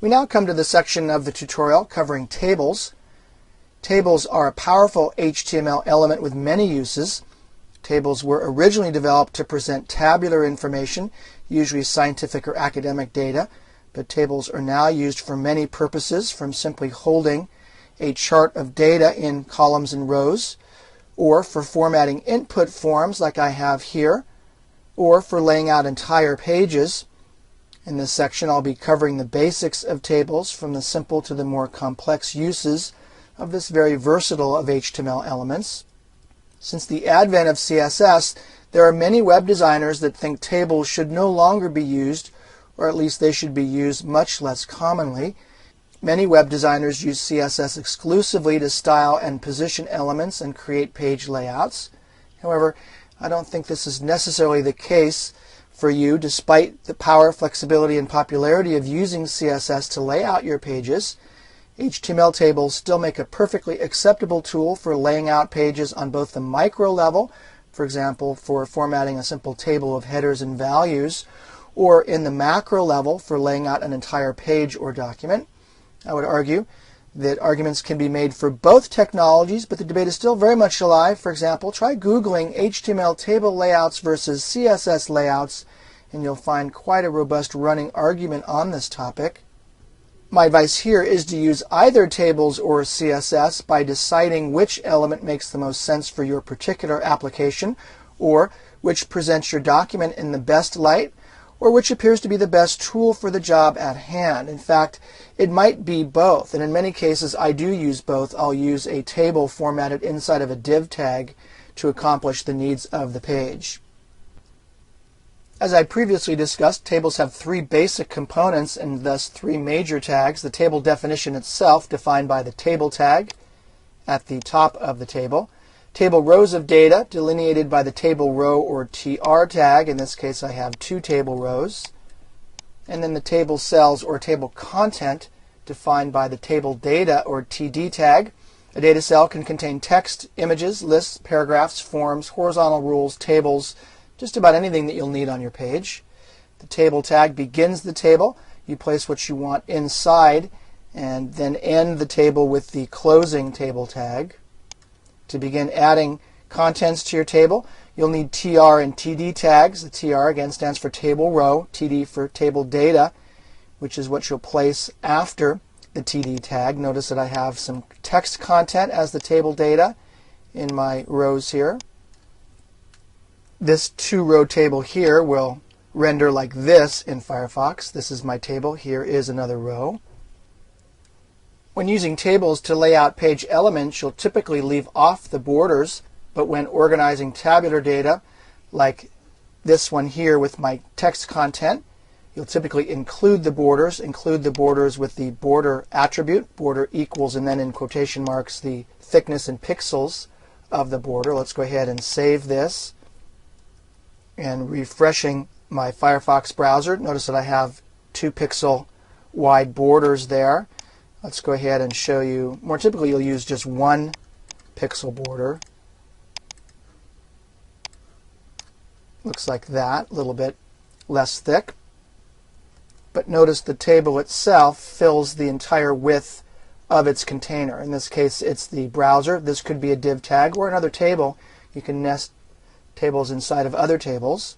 We now come to the section of the tutorial covering tables. Tables are a powerful HTML element with many uses. Tables were originally developed to present tabular information, usually scientific or academic data, but tables are now used for many purposes, from simply holding a chart of data in columns and rows, or for formatting input forms like I have here, or for laying out entire pages. In this section, I'll be covering the basics of tables, from the simple to the more complex uses of this very versatile of HTML elements. Since the advent of CSS, there are many web designers that think tables should no longer be used, or at least they should be used much less commonly. Many web designers use CSS exclusively to style and position elements and create page layouts. However, I don't think this is necessarily the case for you, despite the power, flexibility, and popularity of using CSS to lay out your pages. HTML tables still make a perfectly acceptable tool for laying out pages on both the micro level, for example, for formatting a simple table of headers and values, or in the macro level for laying out an entire page or document. I would argue that arguments can be made for both technologies, but the debate is still very much alive. For example, try Googling HTML table layouts versus CSS layouts, and you'll find quite a robust running argument on this topic. My advice here is to use either tables or CSS by deciding which element makes the most sense for your particular application, or which presents your document in the best light, or which appears to be the best tool for the job at hand. In fact, it might be both, and in many cases I do use both. I'll use a table formatted inside of a div tag to accomplish the needs of the page. As I previously discussed, tables have three basic components and thus three major tags. The table definition itself, defined by the table tag at the top of the table. Table rows of data, delineated by the table row or TR tag. In this case, I have two table rows. And then the table cells or table content, defined by the table data or TD tag. A data cell can contain text, images, lists, paragraphs, forms, horizontal rules, tables, just about anything that you'll need on your page. The table tag begins the table. You place what you want inside and then end the table with the closing table tag. To begin adding contents to your table, you'll need TR and TD tags. The TR again stands for table row, TD for table data, which is what you'll place after the TD tag. Notice that I have some text content as the table data in my rows here. This two-row table here will render like this in Firefox. This is my table. Here is another row. When using tables to lay out page elements, you'll typically leave off the borders, but when organizing tabular data, like this one here with my text content, you'll typically include the borders with the border attribute, border equals, and then in quotation marks, the thickness in pixels of the border. Let's go ahead and save this. And refreshing my Firefox browser, notice that I have 2 pixel wide borders there. Let's go ahead and show you. More typically, you'll use just 1 pixel border. Looks like that, a little bit less thick. But notice the table itself fills the entire width of its container. In this case, it's the browser. This could be a div tag or another table. You can nest tables inside of other tables.